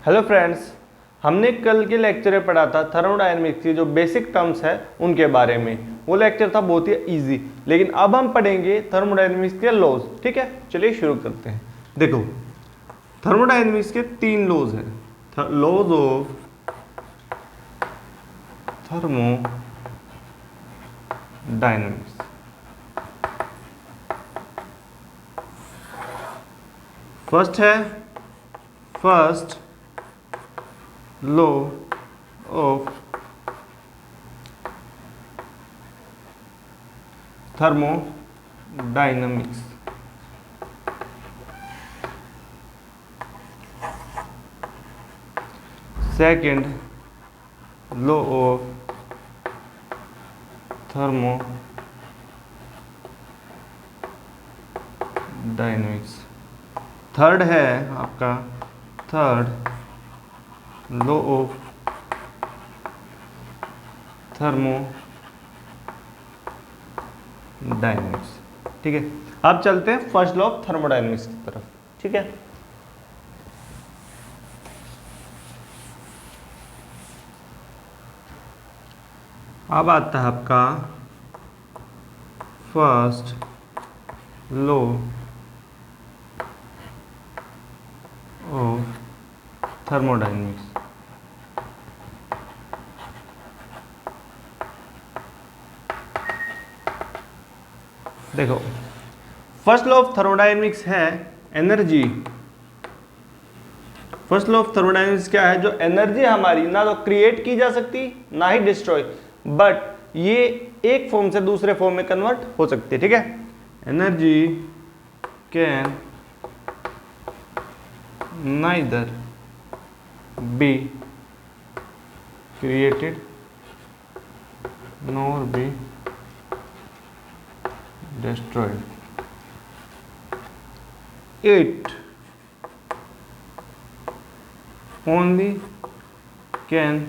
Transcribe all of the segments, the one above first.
Hello friends, हमने कल के लेक्चर में पढ़ा था थर्मोडायनेमिक्स की जो बेसिक टर्म्स है उनके बारे में। वो लेक्चर था बहुत ही इजी, लेकिन अब हम पढ़ेंगे थर्मोडायनेमिक्स के लॉज। ठीक है, चलिए शुरू करते हैं। देखो, थर्मोडायनेमिक्स के 3 लॉज हैं। Laws of thermodynamics. First law of thermodynamics। Second law of thermodynamics। Third है आपका लॉ ऑफ थर्मोडायनेमिक्स। ठीक है, अब चलते हैं फर्स्ट लॉ ऑफ थर्मोडायनेमिक्स की तरफ। ठीक है, अब आता है आपका फर्स्ट लॉ ऑफ थर्मोडायनेमिक्स। देखो, फर्स्ट लॉ ऑफ थर्मोडायनेमिक्स है energy. First law of thermodynamics क्या है? जो एनर्जी हमारी ना तो क्रिएट की जा सकती ना ही डिस्ट्रॉय, बट ये एक फॉर्म से दूसरे फॉर्म में कन्वर्ट हो सकती है। ठीक है, energy can neither be created nor be destroyed. It only can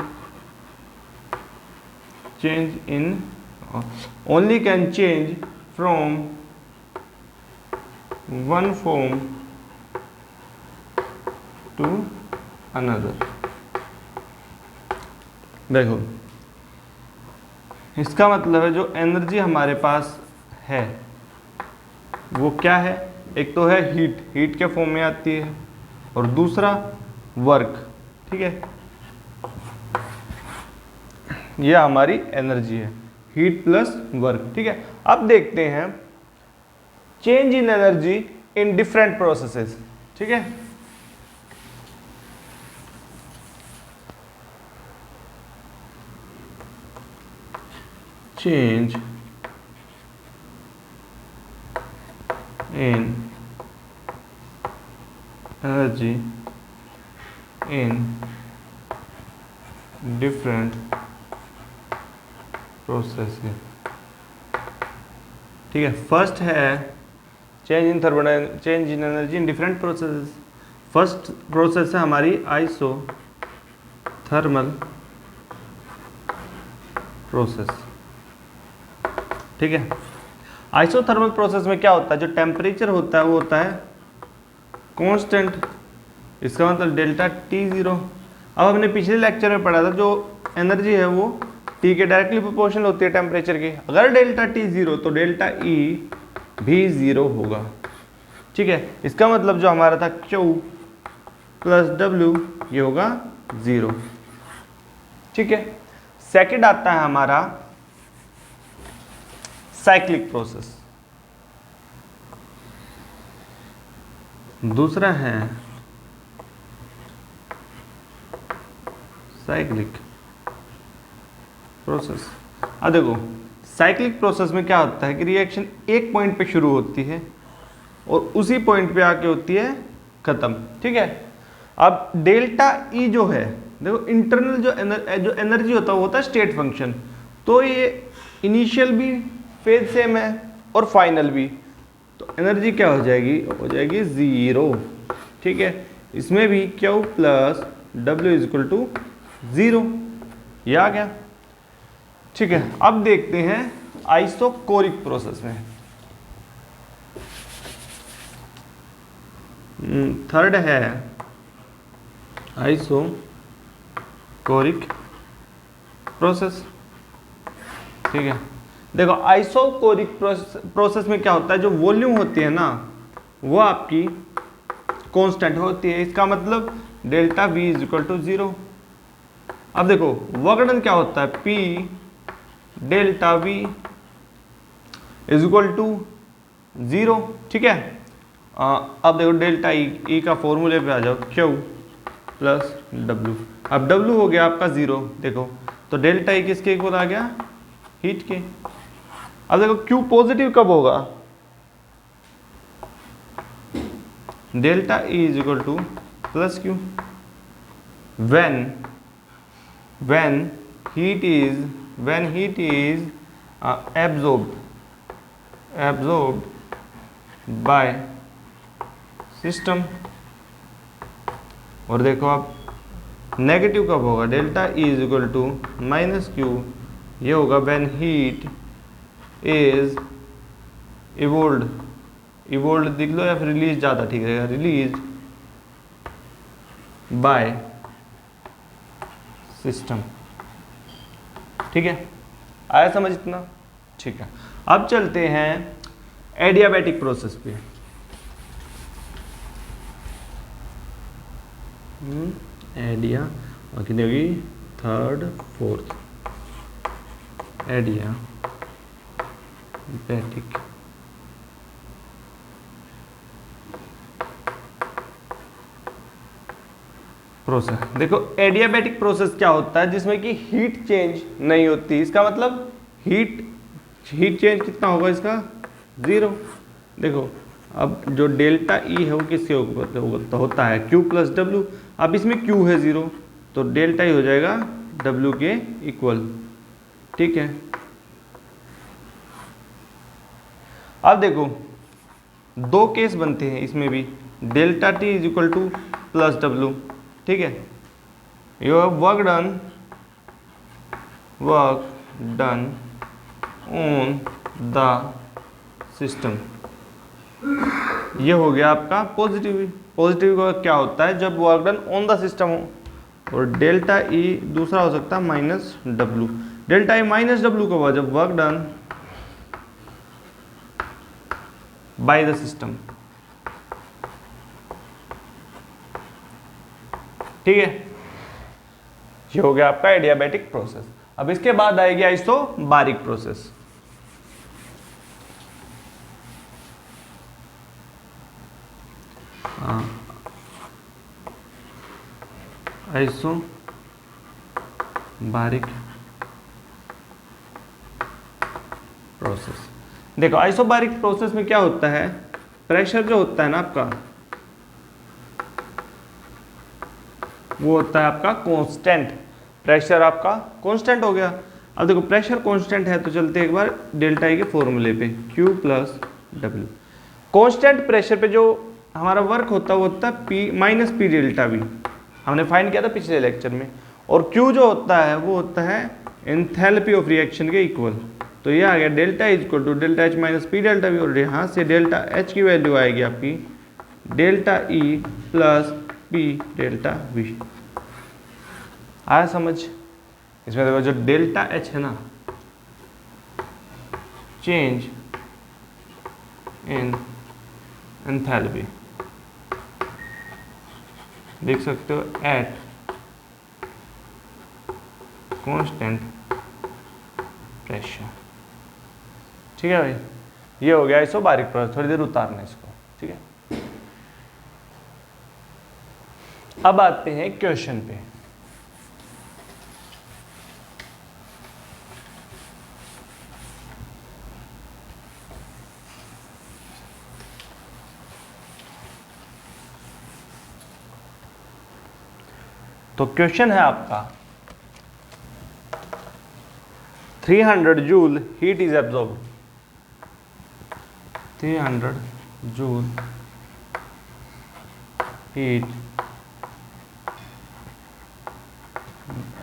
change from one form to another. देखो, इसका मतलब है जो एनर्जी हमारे पास है वो क्या है? एक तो है हीट के फॉर्म में आती है, और दूसरा वर्क। ठीक है, ये हमारी एनर्जी है, हीट प्लस वर्क। ठीक है, अब देखते हैं change in energy in different processes. ठीक है, change in energy in different processes। ठीक है, फर्स्ट है change in energy in different processes. First process है हमारी आइसोथर्मल प्रोसेस। ठीक है, आइसोथर्मल प्रोसेस में क्या होता है? जो टेम्परेचर होता है वो होता है कांस्टेंट, इसका मतलब डेल्टा T0। अब हमने पिछले लेक्चर में पढ़ा था जो एनर्जी है वो T के डायरेक्टली प्रोपोर्शनल होती है टेम्परेचर की। अगर डेल्टा T0 तो डेल्टा E भी 0 होगा। ठीक है, इसका मतलब जो हमारा था Q प्लस W ये होगा 0। ठीक है, सेकंड आता है हमारा साइक्लिक प्रोसेस। दूसरा है साइक्लिक प्रोसेस। अब देखो, साइक्लिक प्रोसेस में क्या होता है कि रिएक्शन एक पॉइंट पे शुरू होती है और उसी पॉइंट पे आके होती है खत्म। ठीक है, अब डेल्टा ई जो है, देखो इंटरनल जो एनर्जी होता है वो होता है स्टेट फंक्शन। तो ये इनिशियल भी फेज सेम है और फाइनल भी, तो एनर्जी क्या हो जाएगी? 0। ठीक है, इसमें भी Q plus W is equal to 0, ये आ गया। ठीक है, अब देखते हैं आइसोकोरिक प्रोसेस में। थर्ड है आइसोकोरिक प्रोसेस। ठीक है, देखो आइसोकोरिक प्रोसेस में क्या होता है, जो वॉल्यूम होती है ना वो आपकी कांस्टेंट होती है। इसका मतलब delta V is equal to 0। अब देखो वर्क डन क्या होता है, P delta V is equal to 0। ठीक है, अब देखो डेल्टा ई का फॉर्मूले पे आ जाओ, Q प्लस W। अब W हो गया आपका 0, देखो तो डेल्टा ई किसके इक्वल आ गया, हीट के। अब देखो Q पॉजिटिव कब होगा, delta E is equal two plus Q when heat is absorbed by system। और देखो आप नेगेटिव कब होगा, delta E is equal to minus Q, ये होगा when heat is evolved लिख लो या फिर रिलीज ज़्यादा ठीक रहेगा, रिलीज बाय सिस्टम। ठीक है, आया समझ इतना? ठीक है, अब चलते हैं एडियाबैटिक प्रोसेस पे। एडिया बाकी होगी थर्ड फोर्थ, एडियाबैटिक प्रोसेस। देखो एडियाबैटिक प्रोसेस क्या होता है, जिसमें कि हीट चेंज नहीं होती। इसका मतलब हीट चेंज कितना होगा इसका, 0। देखो अब जो डेल्टा ई है वो किसके ऊपर होता है, Q प्लस W। अब इसमें Q है 0 तो डेल्टा ई हो जाएगा W के इक्वल। ठीक है, अब देखो दो केस बनते हैं इसमें भी, delta T is equal two plus W। ठीक है, your work done on the system, ये हो गया आपका पॉजिटिव। पॉजिटिव का क्या होता है, जब work done on the system हो। और डेल्टा ई दूसरा हो सकता है minus W। Delta E minus W कब हुआ, जब work done by the system. ठीक है, ये हो गया आपका एडियाबैटिक प्रोसेस। अब इसके बाद आएगी आइसोबारिक प्रोसेस। आइसोबारिक प्रोसेस, देखो आइसोबारिक प्रोसेस में क्या होता है, प्रेशर जो होता है ना आपका वो होता है आपका कांस्टेंट। प्रेशर आपका कांस्टेंट हो गया। अब देखो प्रेशर कांस्टेंट है तो चलते एक बार डेल्टा ई के फॉर्मूले पे, Q plus W। Constant pressure पे जो हमारा वर्क होता है वो होता है P minus P delta V, हमने फाइंड किया था पिछले लेक्चर में। और Q जो होता है वो होता है एंथैल्पी ऑफ रिएक्शन के इक्वल। तो ये आ गया delta is equal to delta H minus P delta V। और यहाँ से डेल्टा H की वैल्यू आएगी आपकी delta E plus P delta V। आया समझ? इसमें देखो जो डेल्टा H है ना, चेंज इन एंथैल्पी, देख सकते हो एट कांस्टेंट प्रेशर। ठीक है भाई, ये हो गया आइसोबारिक प्रोसेस। थोड़ी देर उतारना है इसको। ठीक है, अब आते हैं क्वेश्चन पे। तो क्वेश्चन है आपका 300 joule heat is absorb, 300 joule heat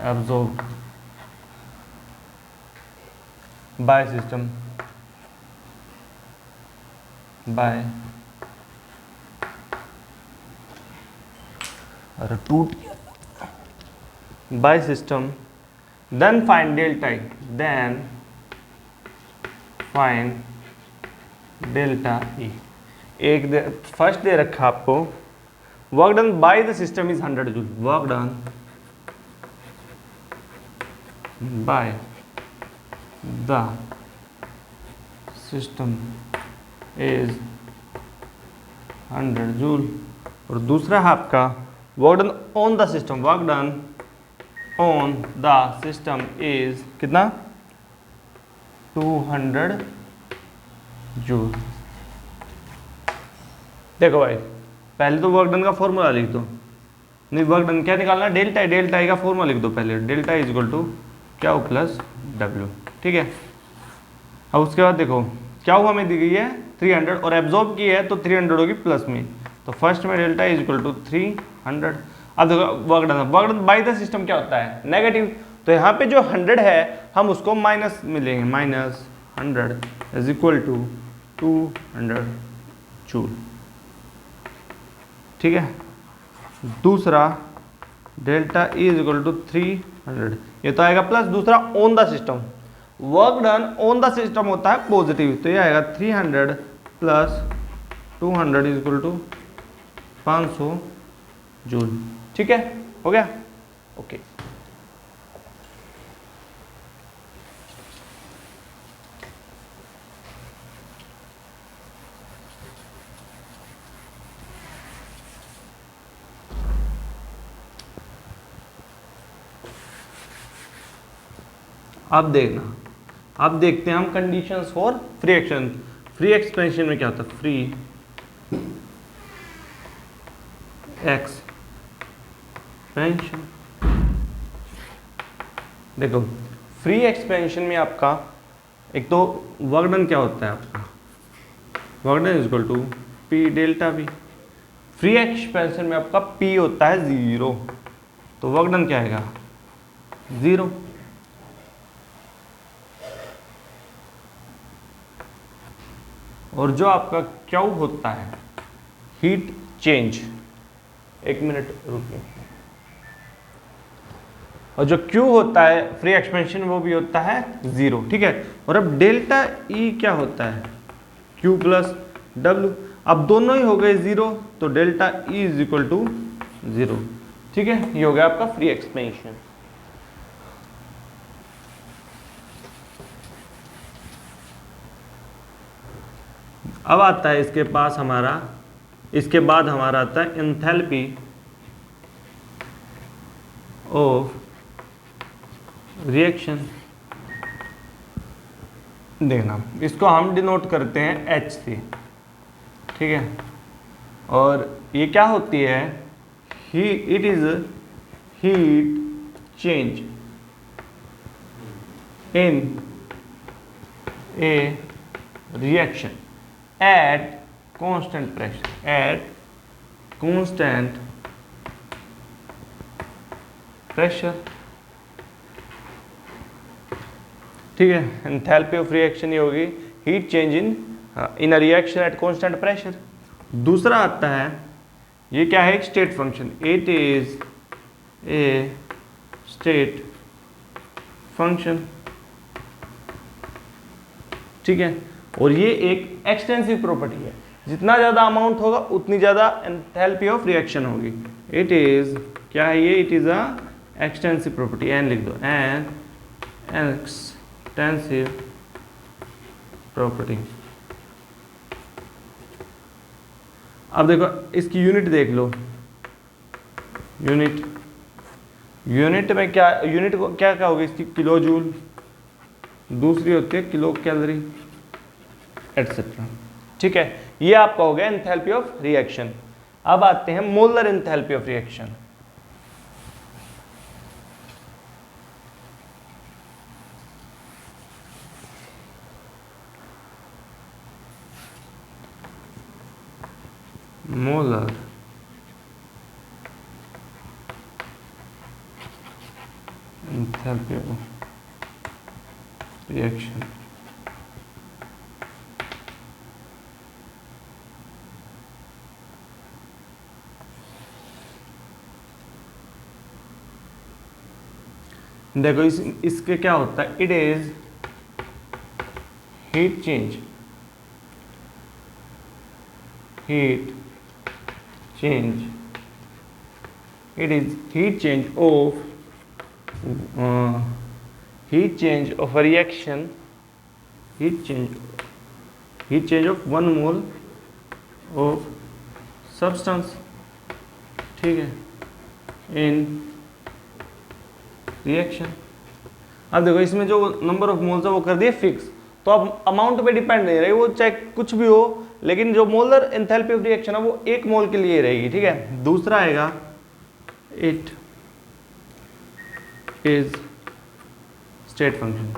absorb by system by अरे टूट गया by system, then find delta E, then find delta E. First दे रखा आपको work done by the system is 100 joule, work done by the system is 100 joule. और दूसरा है आपका work done on the system, work done on the system is कितना 200 joule. देखो भाई पहले तो वर्क डन का फॉर्मूला लिख दो, नहीं वर्क डन क्या निकालना, डेल्टा डेल्टा का फॉर्मूला लिख दो पहले, डेल्टा इज इक्वल टू क्या हो प्लस डब्ल्यू, ठीक है। अब उसके बाद देखो क्या हुआ हमें दी गई है 300 और एब्जॉर्ब की है तो 300 होगी प्लस में, तो फर्स्ट में डेल्टा इज इक्वल टू 300। अब देखो work done by the system क्या होता है नेगेटिव, तो यहाँ पे जो 100 है हम उसको माइनस में लेंगे, minus 100 is equal to 200 joule, ठीक है। दूसरा delta E is equal to 300, ये तो आएगा प्लस। दूसरा on the system, work done on the system होता है पॉजिटिव, तो ये आएगा 300 plus 200 is equal to 500 joule, ठीक है, हो गया, ओके। अब देखना, अब देखते हैं हम conditions for free action. Free expansion में क्या होता है, फ्री एक्सपेंशन, देखो फ्री एक्सपेंशन में आपका एक तो वर्क डन क्या होता है आपका, work done is equal to P delta V. Free expansion में आपका पी होता है 0, तो वर्क डन क्या आएगा 0। और जो आपका क्यू होता है हीट चेंज, एक मिनट रुकिए, और जो Q होता है फ्री एक्सपेंशन वो भी होता है 0, ठीक है। और अब डेल्टा E क्या होता है Q प्लस W, अब दोनों ही हो गए 0, तो delta E is equal to 0, ठीक है। ये हो गया आपका फ्री एक्सपेंशन। अब आता है इसके पास हमारा, इसके बाद हमारा आता है एंथैल्पी ऑफ रिएक्शन। देखना इसको हम डिनोट करते हैं H से, ठीक है। और ये क्या होती है, it is heat change in a reaction at constant pressure, at constant pressure, ठीक है। एंथैल्पी ऑफ रिएक्शन ये होगी heat change in a reaction at constant pressure. दूसरा आता है, ये क्या है, एक state function, it is a state function, ठीक है। और ये एक एक्सटेंसिव प्रॉपर्टी है, जितना ज़्यादा अमाउंट होगा उतनी ज़्यादा एंथैल्पी ऑफ रिएक्शन होगी। इट इज़ क्या है ये, it is a extensive property, N लिख दो, एन एक्सटेंसिव प्रॉपर्टी। अब देखो इसकी यूनिट देख लो, यूनिट में क्या, यूनिट को क्या क्या होगी इसकी, किलो जूल, दूसरी होती है किलो कैलोरी एटसेट्रा, ठीक है। ये आपका हो गया एंथैल्पी ऑफ रिएक्शन। अब आते हैं molar enthalpy of reaction. Molar enthalpy of reaction, देखो इसके क्या होता है, it is heat change, heat change, it is heat change of a reaction, heat change of 1 mole of substance, ठीक है, in reaction। अब देखो इसमें जो नंबर ऑफ मोल्स है वो कर दिए फिक्स, तो अब अमाउंट पे डिपेंड नहीं रही, वो चाहे कुछ भी हो, लेकिन जो मोलर एंथैल्पी ऑफ रिएक्शन है वो 1 मोल के लिए रहेगी, ठीक है। दूसरा आएगा it is state function,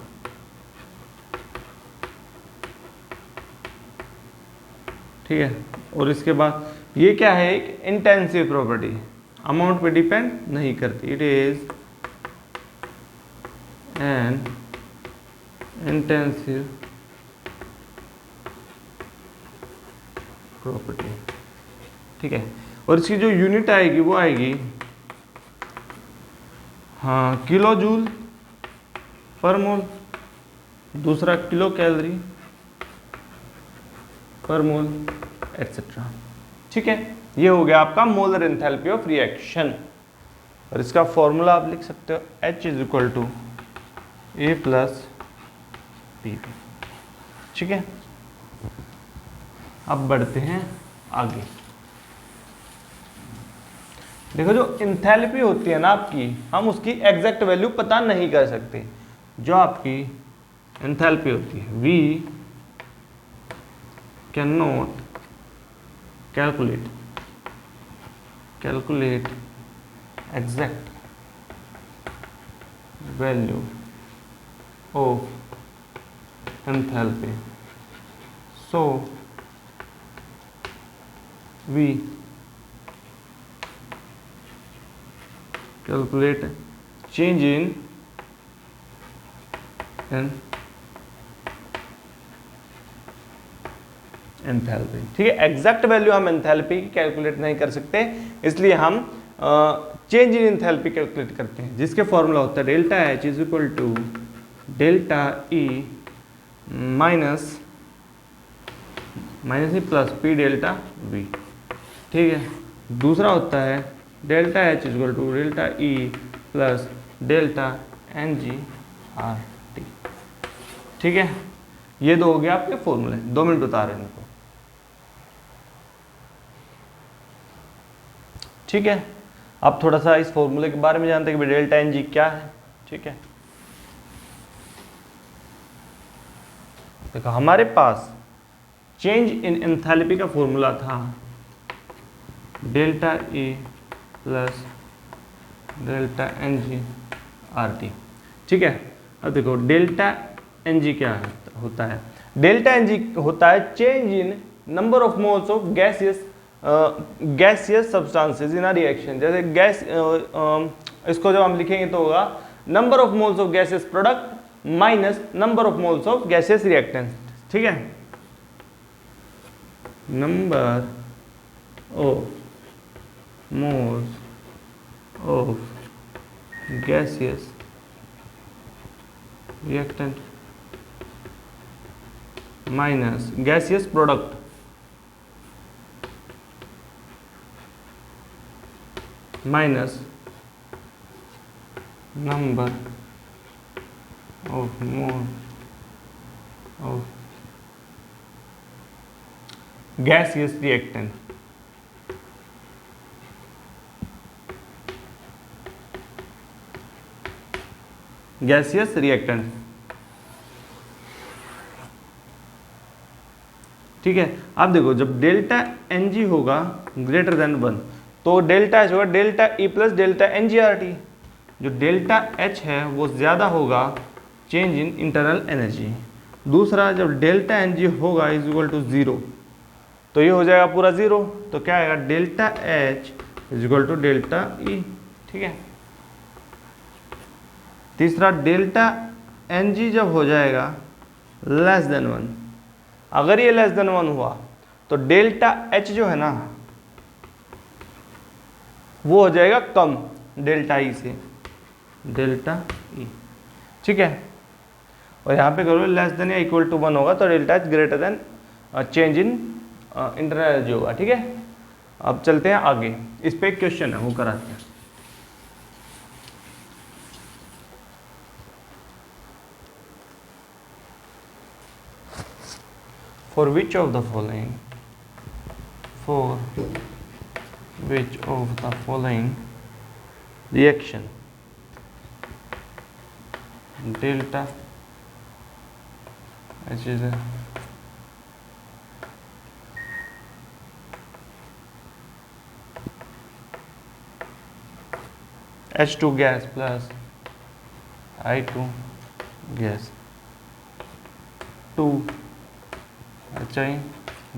ठीक है। और इसके बाद ये क्या है, एक इंटेंसिव प्रॉपर्टी, अमाउंट पे डिपेंड नहीं करती, it is an intensive property, ठीक है। और इसकी जो यूनिट आएगी वो आएगी, हाँ, किलो जूल पर मोल, दूसरा किलो कैलोरी पर मोल एटसेट्रा, ठीक है। ये हो गया आपका मोलर एंथैल्पी ऑफ रिएक्शन। और इसका फॉर्मूला आप लिख सकते हो H is equal to A plus P, ठीक है। अब बढ़ते हैं आगे। देखो जो इंथैल्पी होती है ना आपकी, हम उसकी एग्जैक्ट वैल्यू पता नहीं कर सकते। जो आपकी इंथैल्पी होती है, we can not calculate exact value of enthalpy, so we calculate change in enthalpy, ठीक है। एग्जैक्ट वैल्यू हम एंथैल्पी की कैलकुलेट नहीं कर सकते, इसलिए हम चेंज इन एंथैल्पी कैलकुलेट करते हैं, जिसके फॉर्मूला होता है delta H is equal to delta E minus E plus P delta V, ठीक है। दूसरा होता है delta H is equal to delta E plus delta NGRT, ठीक है। ये दो हो गया आपके फॉर्मूले, 2 मिनट बता रहे हैं इनको, ठीक है। अब थोड़ा सा इस फॉर्मूले के बारे में जानते हैं कि डेल्टा NG क्या है, ठीक है। देखो हमारे पास चेंज इन एंथैल्पी का फॉर्मूला था delta E plus delta NGRT, ठीक है। अब देखो डेल्टा NG क्या होता है, डेल्टा NG होता है change in number of moles of gaseous substances in a reaction. जैसे गैस, इसको जब हम लिखेंगे तो होगा number of moles of gaseous product minus number of moles of gaseous reactant, ठीक है। Number of moles of gaseous reactant minus gaseous product minus number of moles of gaseous reactant, gaseous reactant, ठीक है। अब देखो जब delta NG होगा greater than 1 तो delta H होगा delta E plus delta NGRT। जो डेल्टा H है वो ज़्यादा होगा चेंज इन इंटरनल एनर्जी। दूसरा जब डेल्टा NG होगा इज इक्वल टू 0 तो ये हो जाएगा पूरा 0, तो क्या आएगा delta H is equal to delta E, ठीक है। तीसरा डेल्टा NG जब हो जाएगा लेस देन 1, अगर ये लेस देन 1 हुआ तो डेल्टा H जो है ना वो हो जाएगा कम डेल्टा E से, डेल्टा ई, ठीक है। और यहाँ पे करो लेस देन या इक्वल टू 1 होगा तो delta is greater than change in internal energy होगा, ठीक है। अब चलते हैं आगे, इस पे एक क्वेश्चन है वो कराते हैं। For which of the following reaction delta which is H2 gas plus I2 gas 2 HI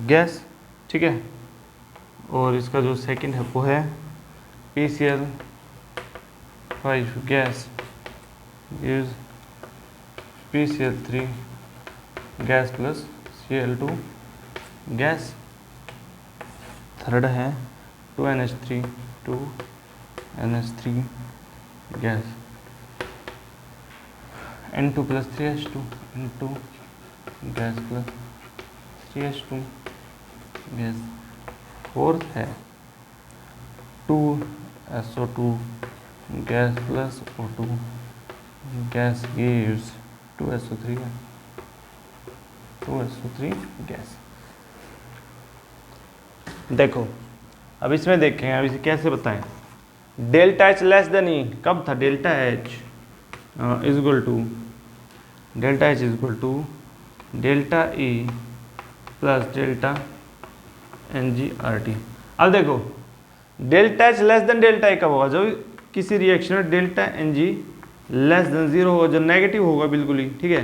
gas, ठीक है। और इसका जो सेकंड है वो है PCl5 गैस यूज PCl3 gas plus Cl2 gas. Third है 2NH3 gas N2 plus 3H2 N2 gas plus 3H2 gas. Fourth है 2SO2 gas plus O2 gas gives 2SO3 gas. देखो अब इसमें देखें, अब इसे कैसे बताएं। Delta H less than E कब था? Delta H is equal to delta E plus delta NgRT। अब देखो delta H less than delta E कब होगा? जब किसी रिएक्शन में डेल्टा Ng लेस देन 0 होगा, जो नेगेटिव होगा बिल्कुल ही, ठीक है।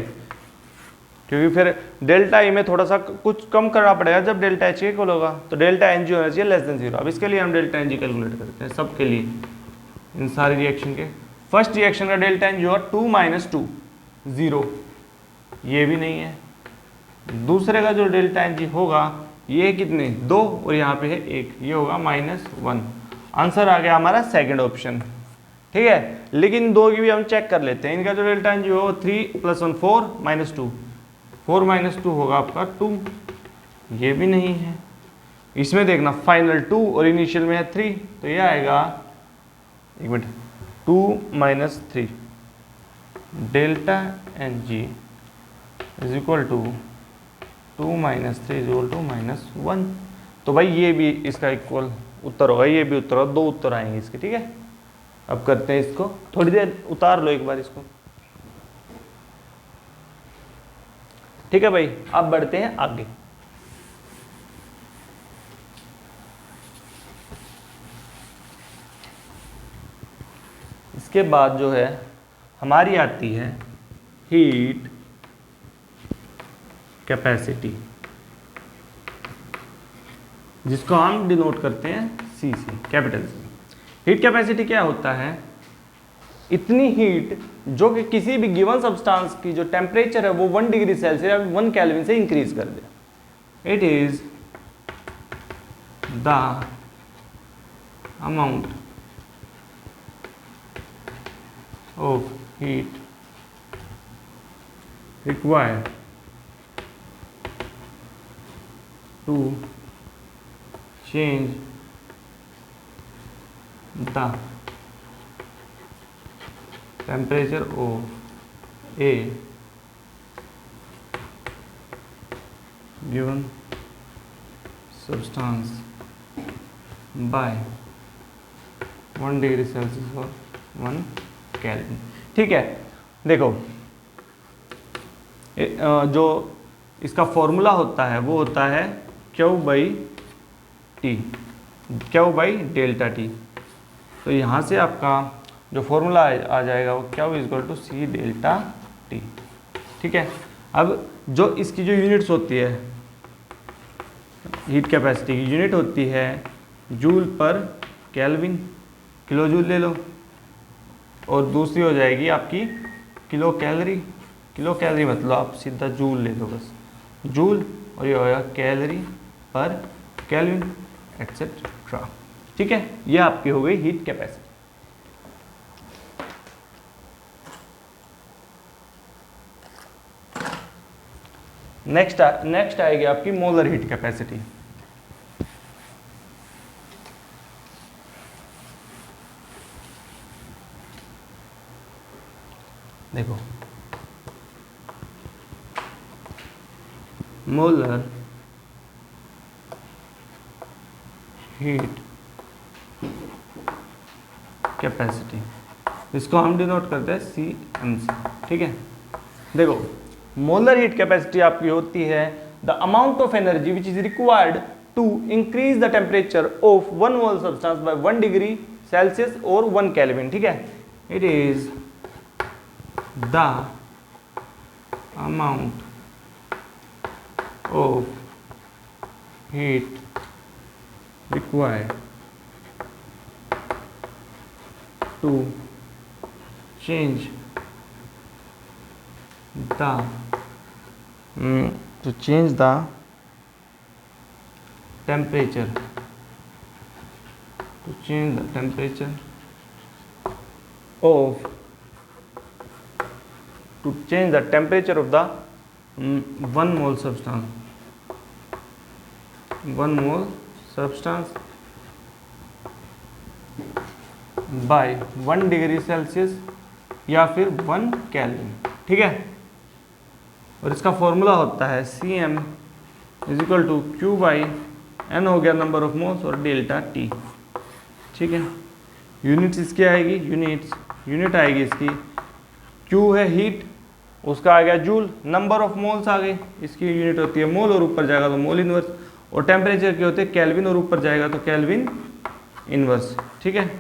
क्योंकि फिर डेल्टा ई में थोड़ा सा कुछ कम करना पड़ेगा जब डेल्टा एच इक्वल होगा, तो डेल्टा Ng होना चाहिए लेस देन 0। अब इसके लिए हम डेल्टा Ng कैलकुलेट करते हैं सबके लिए, इन सारी रिएक्शन के। फर्स्ट रिएक्शन का डेल्टा Ng होगा 2 - 2 0, ये भी नहीं है। दूसरे का जो डेल्टा Ng होगा ये कितने 2 और यहाँ पे है 1, ये होगा -1। आंसर आ गया हमारा सेकंड ऑप्शन, ठीक है। लेकिन दो की भी हम चेक कर लेते हैं। इनका जो डेल्टा Ng हो 3 + 1 4 - 2, 4 - 2 होगा आपका 2, ये भी नहीं है। इसमें देखना फाइनल 2 और इनिशियल में है 3, तो ये आएगा 1 मिनट 2 - 3 delta Ng is equal to 2 - 3 is equal to -1। तो भाई ये भी इसका इक्वल उत्तर होगा, ये भी उत्तर होगा, 2 उत्तर आएंगे इसके, ठीक है। अब करते हैं इसको, थोड़ी देर उतार लो एक बार इसको, ठीक है भाई। अब बढ़ते हैं आगे। इसके बाद जो है हमारी आती है हीट कैपेसिटी, जिसको हम डिनोट करते हैं सी से, कैपिटल से। हीट कैपेसिटी क्या होता है? इतनी हीट जो कि किसी भी गिवन सब्सटेंस की जो टेम्परेचर है वो 1 डिग्री सेल्सियस या 1 केल्विन से इंक्रीज कर दे। It is the amount of heat required to change the temperature of a given substance by 1 degree Celsius और 1 केल्विन, ठीक है। देखो जो इसका फॉर्मूला होता है वो होता है Q/T, Q/डेल्टा T। तो यहाँ से आपका जो फॉर्मूला आ जाएगा वो Q = C डेल्टा T, ठीक है। अब जो इसकी जो यूनिट्स होती है हीट कैपेसिटी की यूनिट होती है जूल पर केल्विन, किलो जूल ले लो, और दूसरी हो जाएगी आपकी किलो कैलोरी। किलो कैलोरी मतलब आप सीधा जूल ले लो, बस जूल, और ये होगा कैलोरी पर केल्विन एक्सेट्रा, ठीक है। ये आपकी हो गई हीट कैपेसिटी। नेक्स्ट आएगी आपकी मोलर हीट कैपेसिटी। देखो मोलर हीट कैपेसिटी, इसको हम डिनोट करते हैं CMC। ठीक है, देखो मोलर हीट कैपेसिटी आपकी होती है the amount of energy which is required to increase the temperature of 1 mole substance by 1 degree Celsius और 1 केल्विन। ठीक है, it is the amount of heat required to change the temperature of the 1 mole substance by 1 degree Celsius या फिर 1 kelvin. ठीक है, और इसका formula होता है CM is equal to Q by N हो गया नंबर ऑफ मोल्स और डेल्टा T। ठीक है, यूनिट्स इसकी आएगी, यूनिट आएगी इसकी, Q है हीट, उसका आ गया जूल, नंबर ऑफ मोल्स आ गई, इसकी यूनिट होती है मोल और ऊपर जाएगा तो मोल इनवर्स, और टेम्परेचर के होते हैं केल्विन और ऊपर जाएगा तो केल्विन इनवर्स। ठीक है,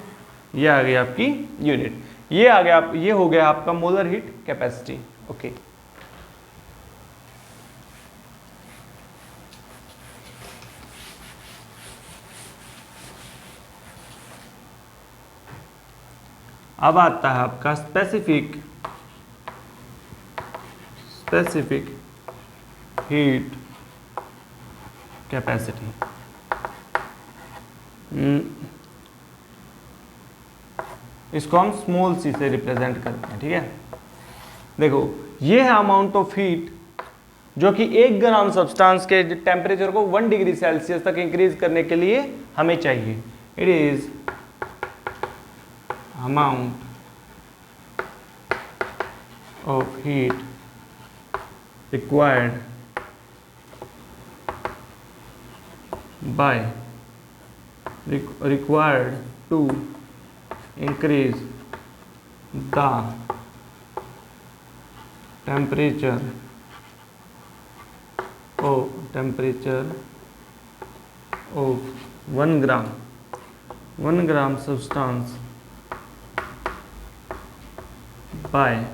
ये आ गई आपकी यूनिट, ये हो गया आपका मोलर हीट कैपेसिटी। ओके, अब आता है आपका स्पेसिफिक हीट कैपेसिटी। इसको हम स्मॉल सी से रिप्रेजेंट करते हैं। ठीक है, देखो ये है अमाउंट ऑफ हीट जो कि 1 ग्राम सब्सटेंस के टेम्परेचर को 1 डिग्री सेल्सियस तक इंक्रीज करने के लिए हमें चाहिए। It is amount of heat required to increase the temperature of 1 gram substance by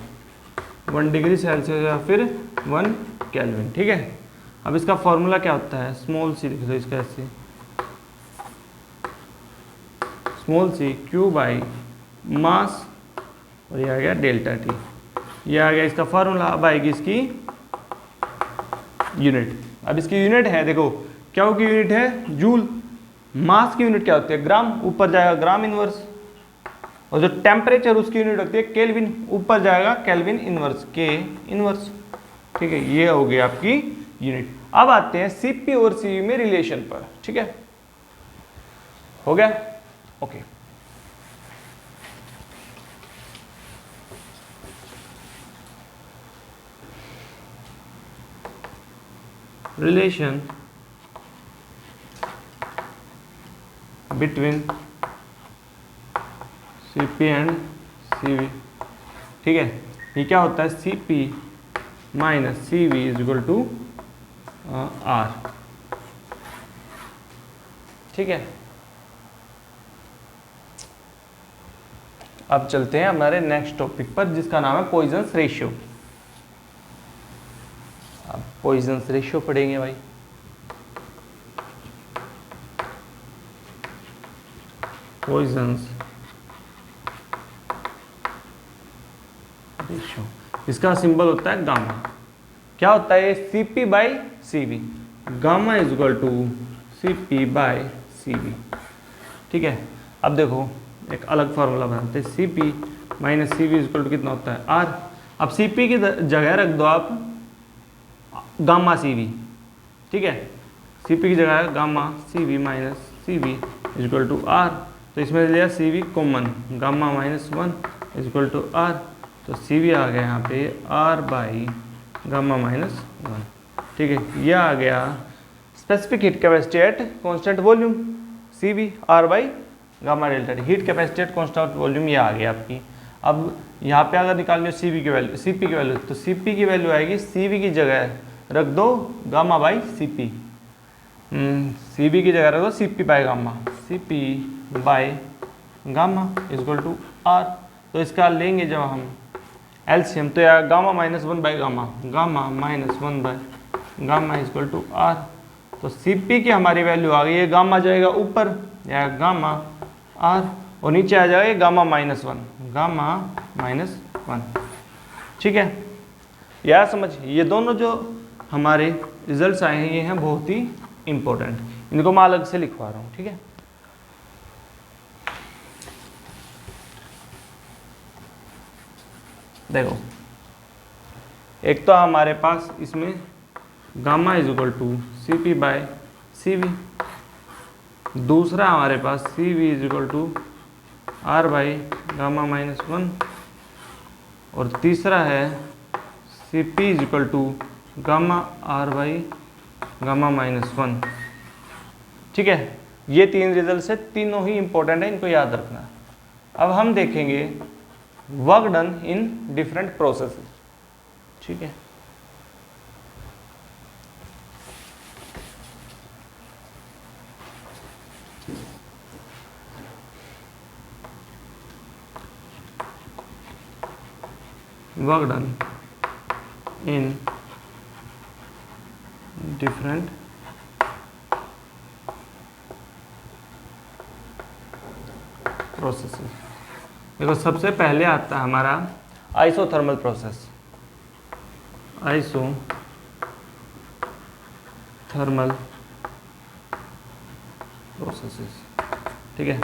1 degree Celsius या फिर 1 केल्विन। ठीक है, अब इसका फॉर्मूला क्या होता है, स्मॉल सी लिख दो इसका ऐसे, small C Q by mass और ये आ गया डेल्टा T, ये आ गया इसका फार्मूला। अब आएगी इसकी यूनिट, अब इसकी यूनिट है, देखो क्या की यूनिट है जूल, मास की यूनिट क्या होती है ग्राम, ऊपर जाएगा ग्राम इनवर्स, और जो टेम्परेचर उसकी यूनिट होती है केल्विन, ऊपर जाएगा केल्विन इनवर्स के इनवर्स। ठीक है, ये हो गई आपकी यूनिट। अब आते हैं CP और CV में रिलेशन पर। ठीक है, हो गया, okay. Relation between CP and CV। ठीक है, ये क्या होता है, CP minus CV is equal to R। ठीक है, अब चलते हैं हमारे नेक्स्ट टॉपिक पर जिसका नाम है पॉइजन्स रेशियो। अब पॉइजन्स रेशियो पढ़ेंगे भाई। पॉइजन्स रेशियो, इसका सिंबल होता है गामा। क्या होता है, CP by CV, gamma is equal to CP by CV। ठीक है, अब देखो एक अलग फार्मूला बनाते हैं, CP minus CV is equal to कितना होता है R। अब CP की जगह रख दो आप गामा सी वी, ठीक है, सी पी की जगह है gamma C V minus C V is equal to R. तो इसमें लिया C V common, gamma minus 1 is equal to R, तो सी वी आ गया यहाँ पे आर बाई गामा माइनस 1, ठीक है। यह आ गया specific heat capacity at constant volume, C V R by gamma delta T, heat capacity at constant volume, ये आ गया आपकी। अब यहाँ पे अगर निकालनी हो सी वी की वैल्यू, सी पी की वैल्यू, तो सी पी की वैल्यू आएगी सी वी की जगह रख दो gamma by C P, C B की जगह रख दो C P by gamma, C P by gamma is equal to R. तो इसका लेंगे जब हम एलसीएम, तो यार gamma minus 1 by gamma, gamma minus 1 by gamma is equal to R. तो सी पी की हमारी वैल्यू आ गई है, गामा जाएगा ऊपर या गामा आर, और नीचे आ जाएगा गामा माइनस 1, गामा माइनस 1, ठीक है। यह समझ, ये दोनों जो हमारे रिजल्ट्स आए हैं ये हैं बहुत ही इंपॉर्टेंट, इनको मैं अलग से लिखवा रहा हूँ, ठीक है। देखो, एक तो हमारे पास इसमें gamma is equal to C P by C V, दूसरा हमारे पास C V is equal to R by gamma minus 1, और तीसरा है C P is equal to gamma R by gamma minus 1, ठीक है। ये तीन रिजल्ट है, तीनों ही इंपॉर्टेंट है, इनको याद रखना। अब हम देखेंगे work done in different processes, ठीक है। Work done in different processes. देखो, सबसे पहले आता है हमारा आइसोथर्मल प्रोसेस, आइसोथर्मल प्रोसेसेस, ठीक है।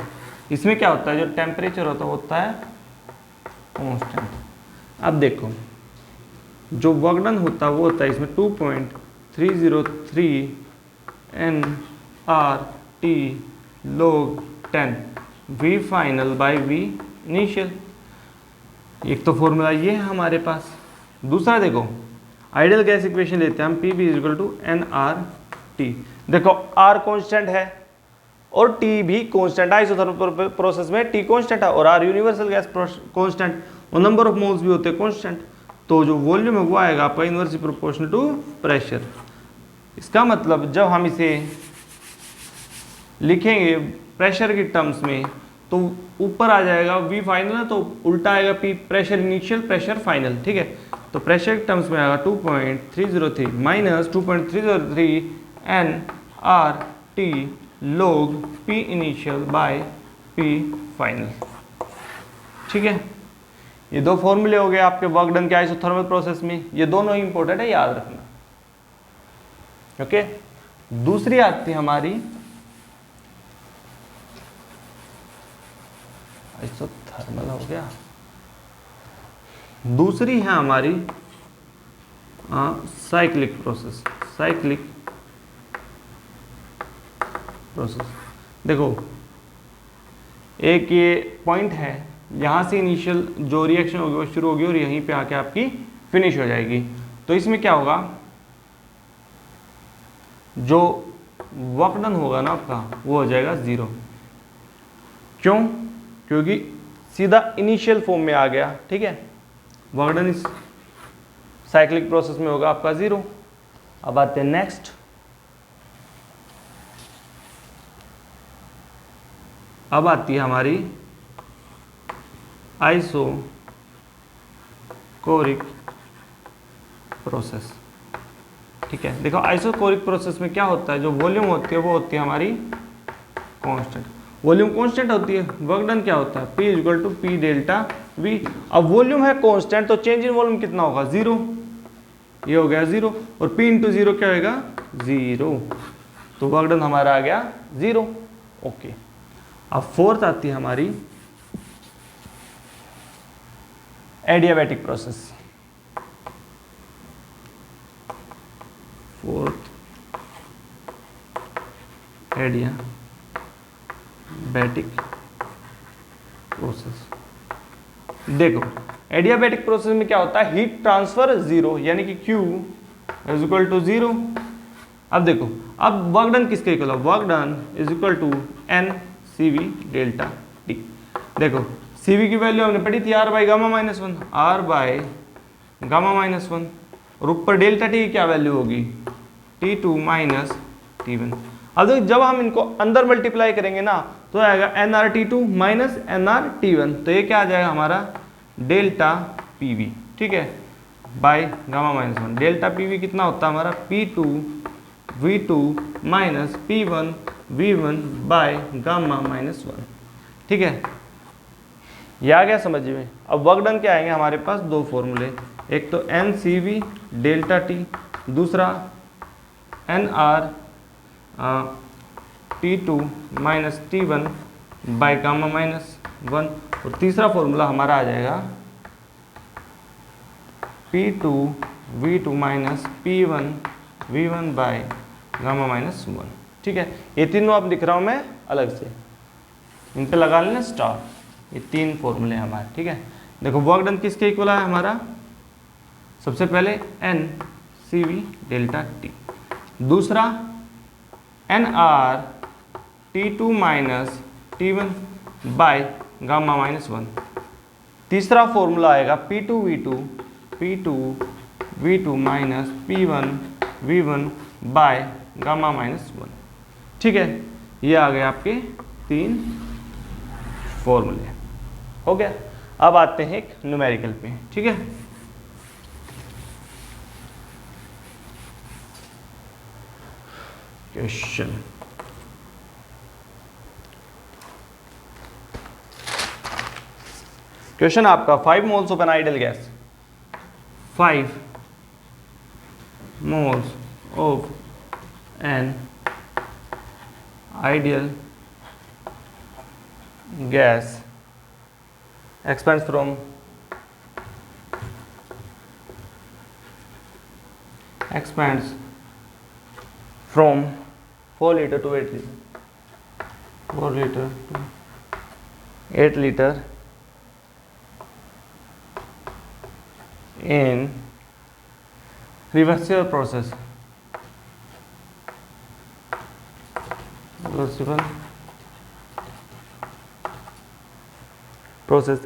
इसमें क्या होता है, जो टेम्परेचर होता है कांस्टेंट। अब देखो, जो वर्क डन होता है वो होता है इसमें 2.303 nRT log 10 V final by V initial. एक तो फॉर्मूला ये है हमारे पास। दूसरा देखो, आइडियल गैस इक्वेशन लेते हैं हम, PV is equal to nRT। देखो, R कांस्टेंट है और T भी कांस्टेंट है, आइसोथर्मल प्रोसेस में T कांस्टेंट है और R यूनिवर्सल गैस कांस्टेंट, और नंबर ऑफ मोल्स भी होते हैं कांस्टेंट। तो जो वॉल्यूम है वो आएगा आपका इनवर्सली प्रोपोर्शनल टू प्रेशर। इसका मतलब जब हम इसे लिखेंगे प्रेशर की टर्म्स में, तो ऊपर आ जाएगा V फाइनल है, तो उल्टा आएगा P pressure initial pressure final, ठीक है। तो प्रेशर की टर्म्स में आएगा 2.303 minus 2.303 nRT log P initial by P final, ठीक है। ये दो फॉर्मूले हो गए आपके वर्क डन के आइसोथर्मल प्रोसेस में, ये दोनों ही इंपॉर्टेंट है, याद रखना, ओके। दूसरी आती है हमारी आइसोथर्मल, हो गया। दूसरी है हमारी साइक्लिक प्रोसेस, साइक्लिक प्रोसेस। देखो, एक ये पॉइंट है, यहाँ से इनिशियल जो रिएक्शन होगी वो शुरू होगी और यहीं पे आके आपकी फिनिश हो जाएगी। तो इसमें क्या होगा, जो वर्क डन होगा ना आपका वो हो जाएगा 0। क्यों? क्योंकि सीधा इनिशियल फॉर्म में आ गया, ठीक है। वर्क डन इस साइक्लिक प्रोसेस में होगा आपका 0। अब आते हैं नेक्स्ट। अब आती है हमारी आइसोकोरिक प्रोसेस, ठीक है। देखो, आइसोकोरिक प्रोसेस में क्या होता है, जो वॉल्यूम होती है वो होती है हमारी कांस्टेंट, वॉल्यूम कांस्टेंट होती है। वर्क डन क्या होता है, P equal to P delta V। अब वॉल्यूम है कांस्टेंट, तो चेंज इन वॉल्यूम कितना होगा, 0। ये हो गया 0, और P इंटू 0 क्या होगा, 0। तो वर्क डन हमारा आ गया 0, ओके। अब फोर्थ आती है हमारी एडियाबैटिक प्रोसेस। Adiabatic process. देखो एडियाबैटिक प्रोसेस में क्या होता है, हीट ट्रांसफर जीरो, यानी कि Q is equal to zero. अब देखो, अब वर्क डन किसके इक्वल है, work done is equal to N C V delta T. देखो CV की वैल्यू हमने पढ़ी थी R by gamma minus one, R by gamma minus one, और ऊपर डेल्टा टी की क्या वैल्यू होगी, T2 माइनस T1। अब देखो जब हम इनको अंदर मल्टीप्लाई करेंगे ना तो आएगा nRT2 माइनस nRT1, तो ये क्या आ जाएगा हमारा डेल्टा PV, ठीक है, by gamma minus one. Delta PV कितना होता है हमारा P2 V2 minus P1 V1 by gamma minus one, ठीक है, ये आ गया समझ में। अब वर्क डन क्या आएंगे हमारे पास, दो फॉर्मूले, एक तो NCV डेल्टा T, दूसरा NR T2 minus T1 by gamma minus one, और तीसरा फॉर्मूला हमारा आ जाएगा P2 V2 minus P1 V1 by gamma minus one, ठीक है। ये तीनों आप लिख रहा हूँ मैं अलग से, इन पे लगा लेना स्टार। ये तीन फॉर्मूले हैं हमारे, ठीक है। देखो वर्क डन किसके इक्वल है हमारा, सबसे पहले NCV डेल्टा T, दूसरा NR T2 minus T1 by gamma minus one, तीसरा फॉर्मूला आएगा P2 V2 minus P1 V1 by gamma minus one, ठीक है। ये आ गए आपके तीन फॉर्मूले, हो गया। अब आते हैं एक न्यूमेरिकल पे, ठीक है। क्वेश्चन आपका 5 moles of an ideal gas, 5 moles of an ideal gas expands from 4 liter to 8 liter, 4 liter to 8 liter in reversible process,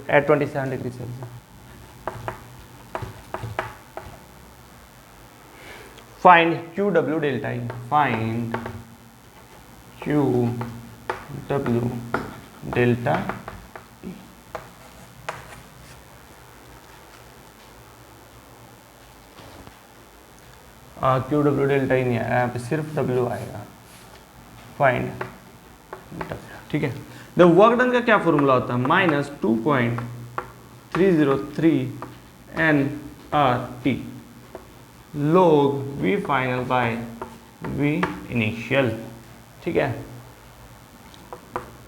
at 27 degrees Celsius. Find QW delta E. Find QW delta E. QW delta ही नहीं आया, यहाँ पे सिर्फ W आएगा। Find W, ठीक है। The work done का क्या फॉर्मूला होता है, minus 2.303 nRT log V final by V initial, ठीक है।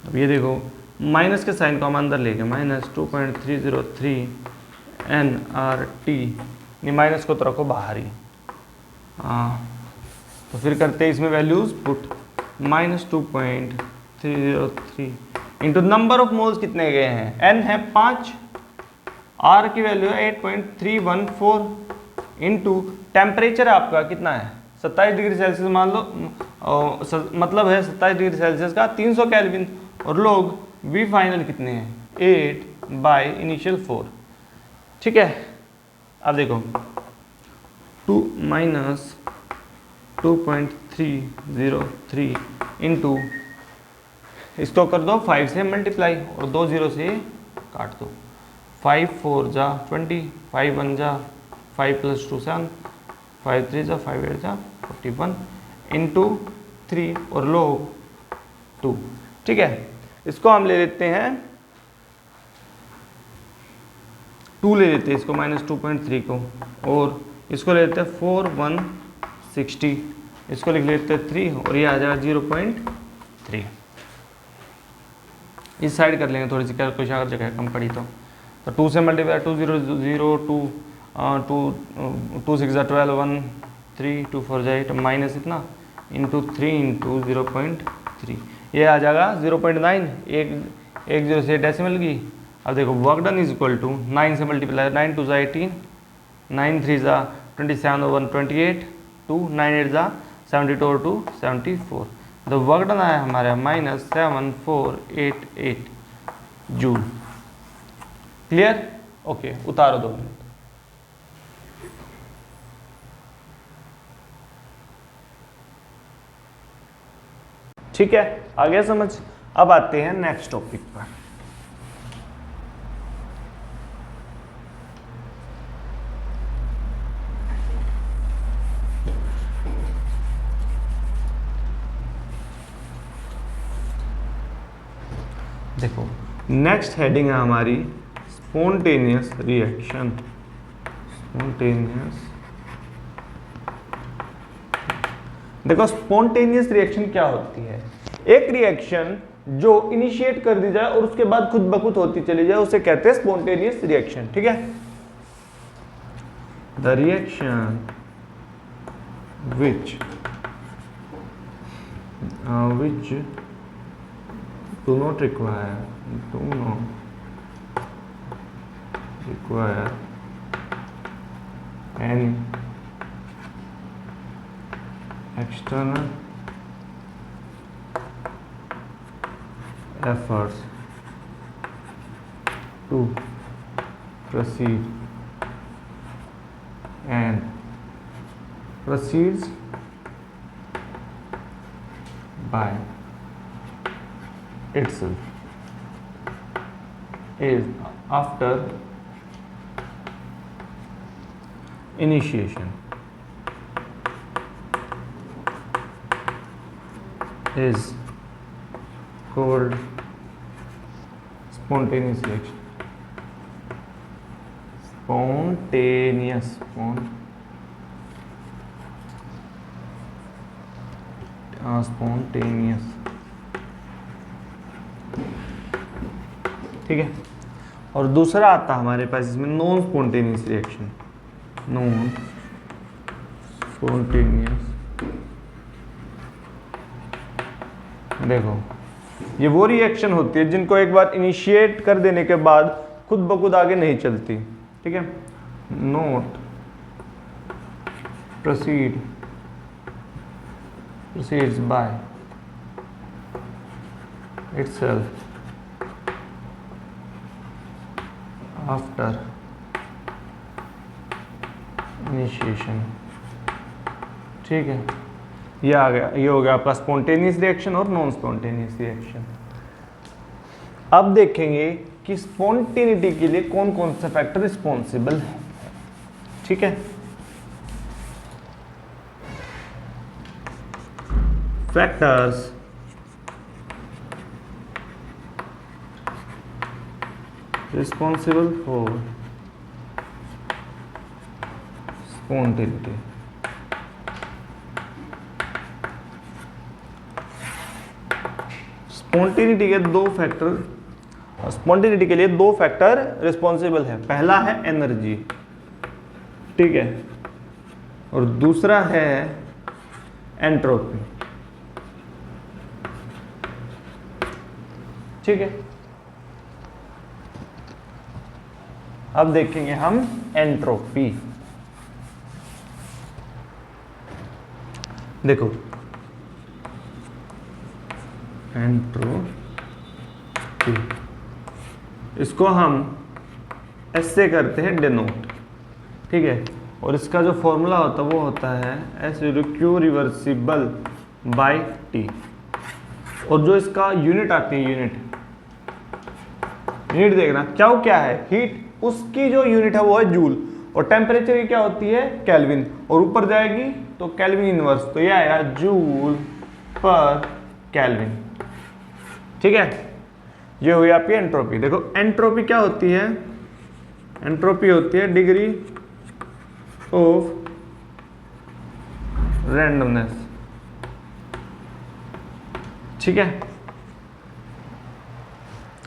अब ये देखो माइनस के साइन को हम अंदर लेंगे, माइनस 2.303 nRT, ये माइनस को तो रखो बाहर ही, तो फिर करते हैं इसमें values put, minus 2.303 into number of moles कितने गए हैं, n है 5, R की वैल्यू है 8.314 इंटू टेम्परेचर आपका कितना है 27 डिग्री सेल्सियस मान लो, मतलब है 27 डिग्री सेल्सियस का 300 केल्विन, और लोग V फाइनल कितने हैं 8 बाय इनिशियल 4, ठीक है। अब देखो 2 माइनस 2.303 इंटू, इसको कर दो 5 से मल्टीप्लाई और 2 0 से काट दो, 5 4 जा 20, 5 1 जा 5 प्लस 2 7, 5 3 जा 5 8 जा 41 इंटू 3 और लोग 2, ठीक है। इसको हम ले लेते हैं 2 ले लेते हैं इसको, माइनस 2.3 को, और इसको ले लेते हैं 4160, इसको लिख लेते हैं 3 और ये आ जाएगा 0.3। इस साइड कर लेंगे थोड़ी सी, क्या कुछ अगर जगह कम पड़ी तो 2 से मल्टीप्लाई 2 0 0 2 2 6 जा 12 1 3 2 4 जा 8 माइनस इतना इंटू 3 इंटू 0.3, 3, ये आ जाएगा 0.9, एक जीरो से डेसिमल की। अब देखो work done is equal to 9 से मल्टीप्लाई, 9 2 ज़ा 18, 9 3 ज़ा 27 और 1 28, 2 9 8 ज़ा 72 और 2 74। तो वर्क डन आया हमारे -7488 जूल। क्लियर? ओके, उतारो 2 मिनट। ठीक है, आ गया समझ? अब आते हैं नेक्स्ट टॉपिक पर। देखो नेक्स्ट हेडिंग है हमारी स्पॉन्टेनियस रिएक्शन। स्पॉन्टेनियस, देखो स्पॉन्टेनियस रिएक्शन क्या होती है? एक रिएक्शन जो इनिशिएट कर दी जाए और उसके बाद खुद ब खुद होती चली जाए, उसे कहते हैं स्पॉन्टेनियस रिएक्शन। ठीक है, the reaction which do not require any external efforts to proceed and proceeds by itself is after initiation is called spontaneous reaction. Spontaneous, ठीक है। और दूसरा आता हमारे पास इसमें non spontaneous reaction. Non spontaneous, देखो ये वो रिएक्शन होती है जिनको एक बार इनिशिएट कर देने के बाद खुद ब खुद आगे नहीं चलती। ठीक है, note proceeds by itself after initiation। ठीक है, ये आ गया, ये हो गया आपका स्पॉन्टेनियस रिएक्शन और नॉन स्पॉन्टेनियस रिएक्शन। अब देखेंगे कि स्पॉन्टेनिटी के लिए कौन कौन से फैक्टर रिस्पॉन्सिबल है। ठीक है, factors responsible for spontaneity. Spontaneity के दो फैक्टर, स्पॉन्टेनिटी के लिए दो फैक्टर रिस्पॉन्सिबल है। पहला है एनर्जी, ठीक है, और दूसरा है एंट्रोपी। ठीक है, अब देखेंगे हम एंट्रोपी। देखो एंट्रोपी, इसको हम एस से करते हैं डिनोट। ठीक है, और इसका जो फॉर्मूला होता है वो होता है S Q reversible by T. और जो इसका यूनिट आती है, यूनिट देखना क्या है, हीट, उसकी जो यूनिट है वो है जूल, और टेम्परेचर की क्या होती है, केल्विन, और ऊपर जाएगी तो केल्विन इनवर्स, तो ये आया जूल पर केल्विन। ठीक है, ये हुई आपकी एंट्रोपी। देखो एंट्रोपी क्या होती है, एंट्रोपी होती है डिग्री ऑफ रैंडमनेस। ठीक है,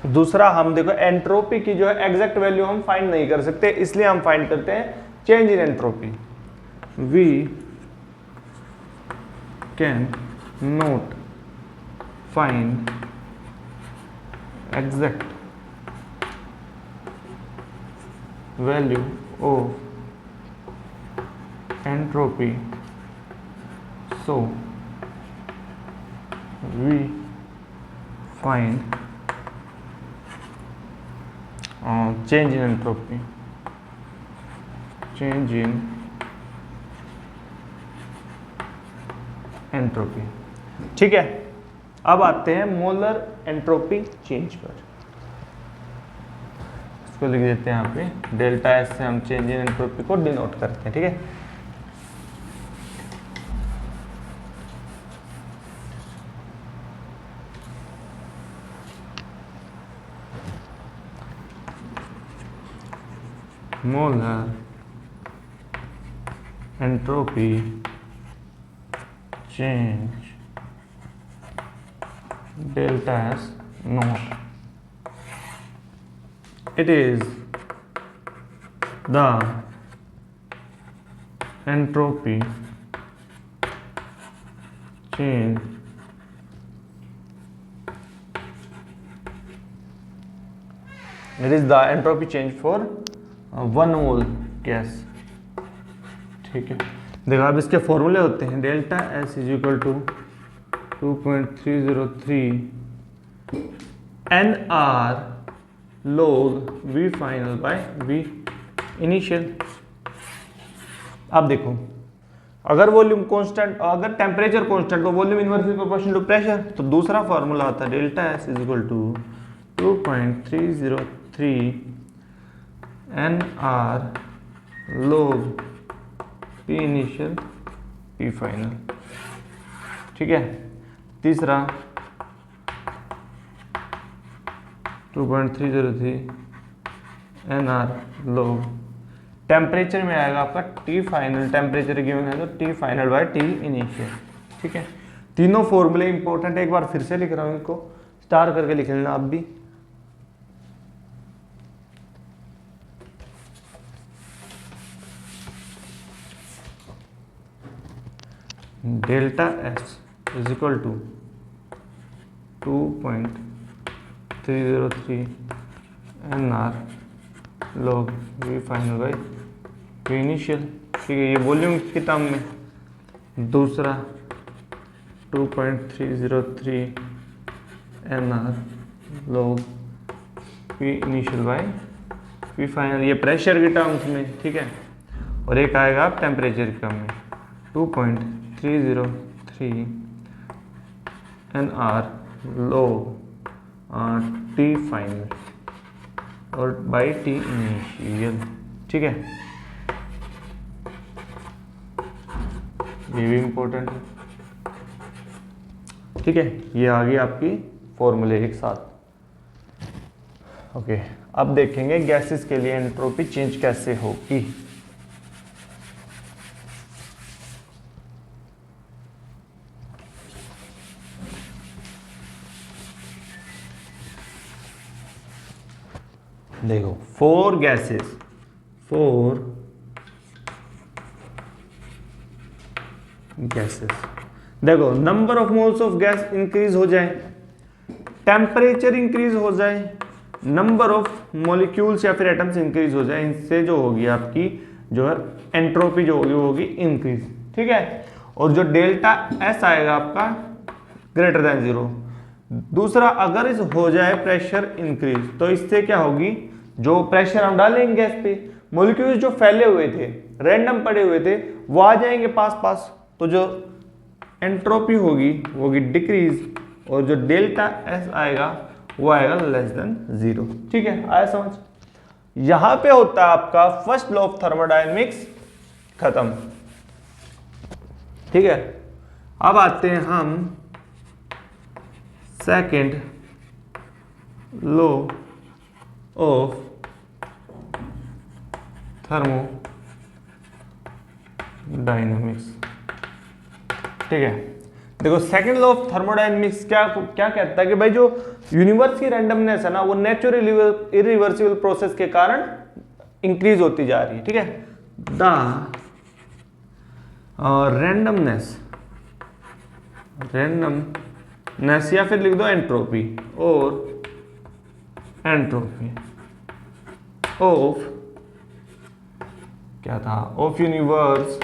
दूसरा हम देखो एंट्रोपी की जो है एग्जैक्ट वैल्यू हम फाइंड नहीं कर सकते, इसलिए हम फाइंड करते हैं change in entropy. We can not find exact value of entropy, so we find change in entropy, change in entropy. ठीक है, अब आते हैं मोलर एंट्रोपी चेंज पर। इसको लिख देते हैं यहाँ पे डेल्टा एस से हम चेंज इन एंट्रोपी को डिनोट करते हैं। ठीक है, molar entropy change delta S naught, it is the entropy change for 1 mole gas। ठीक है, देखो अब इसके फॉर्मूले होते हैं delta S is equal to 2.303 N R log V final by V initial. अब देखो अगर वॉल्यूम कांस्टेंट, अगर टेम्परेचर कांस्टेंट तो volume inversely proportional to pressure, तो दूसरा फॉर्मूला आता है delta S is equal to 2.303 N R log P initial P final. ठीक है, तीसरा 2.303 एन आर log टेम्परेचर में आएगा आपका टी फाइनल, टेम्परेचर गिवन है तो T final by T initial. ठीक है, तीनों फॉर्मूले इंपॉर्टेंट, एक बार फिर से लिख रहा हूं, इनको स्टार करके लिख लेना आप भी। Delta S is equal to 2.303 N R log V final by V initial. ठीक है, ये वॉल्यूम की टर्म में। दूसरा 2.303 N R log V initial by V final, ये प्रेशर की टर्म्स में। ठीक है, और एक आएगा आप टेम्परेचर की टर्म में 2.303 N R log T final और बाई टी इनिशियल। ठीक है, ये भी इंपॉर्टेंट है। ठीक है, ये आ गई आपकी फॉर्मूले एक साथ। ओके, अब देखेंगे गैसेस के लिए एंट्रोपी चेंज कैसे होगी। देखो फोर गैसेस देखो number of moles of gas increase हो जाए, टेम्परेचर इंक्रीज हो जाए, नंबर ऑफ मॉलिक्यूल्स या फिर एटम्स इंक्रीज हो जाए, इनसे जो होगी आपकी जो है एंट्रोपी जो होगी वो होगी इंक्रीज। ठीक है, और जो डेल्टा एस आएगा आपका ग्रेटर देन 0। दूसरा, अगर इस हो जाए प्रेशर इंक्रीज, तो इससे क्या होगी, जो प्रेशर हम डालेंगे गैस पे, मॉलिक्यूल्स जो फैले हुए थे, रैंडम पड़े हुए थे, वो आ जाएंगे पास, तो जो एंट्रोपी होगी वो होगी डिक्रीज, और जो डेल्टा एस आएगा वो आएगा लेस देन 0। ठीक है, आया समझ। यहां पे होता है आपका फर्स्ट लॉ ऑफ थर्मोडायनेमिक्स खत्म। ठीक है, अब आते हैं हम सेकेंड लॉ ऑफ थर्मोडायनेमिक्स। ठीक है, देखो सेकेंड लॉ ऑफ थर्मोडायनेमिक्स क्या कहता है कि भाई जो यूनिवर्स की रैंडमनेस है ना, वो नेचुरल इरिवर्सिबल प्रोसेस के कारण इंक्रीज होती जा रही है। ठीक है, द रैंडमनेस नेस या फिर लिख दो एंट्रोपी, और एंट्रोपी ऑफ क्या था, of universe,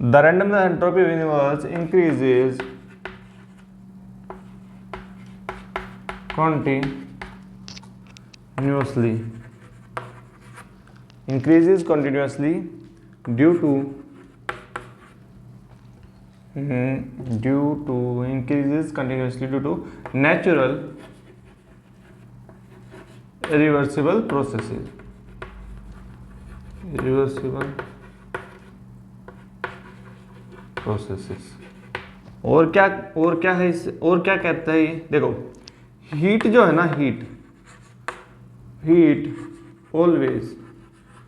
the random entropy of universe increases continuously, increases continuously due to increases continuously due to natural irreversible processes, irreversible processes। और क्या है इससे, और क्या कहता है ये, देखो हीट जो है ना, हीट ऑलवेज,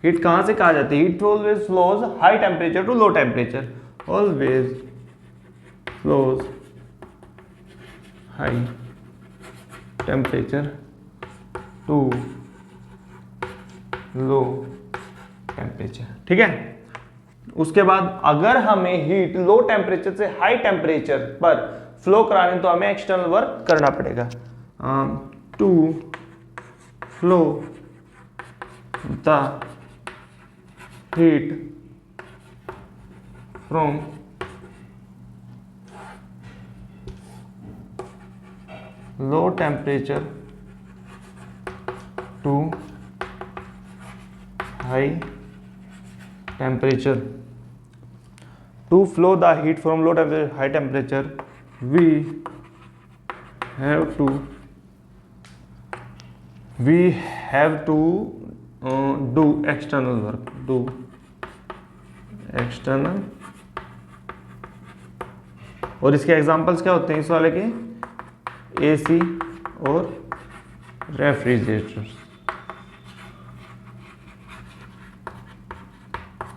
हीट कहां से कहा जाती है, heat always flows high temperature to low temperature, always flows high temperature to low temperature, ठीक है। उसके बाद अगर हमें हीट लो टेम्परेचर से हाई टेम्परेचर पर फ्लो कराने तो हमें एक्सटर्नल वर्क करना पड़ेगा, to flow the heat from low temperature to high temperature, to flow the heat from low temperature to high temperature we have to do external work, do external, और इसके examples क्या होते हैं इस वाले के, एसी और रेफ्रिजरेटर्स,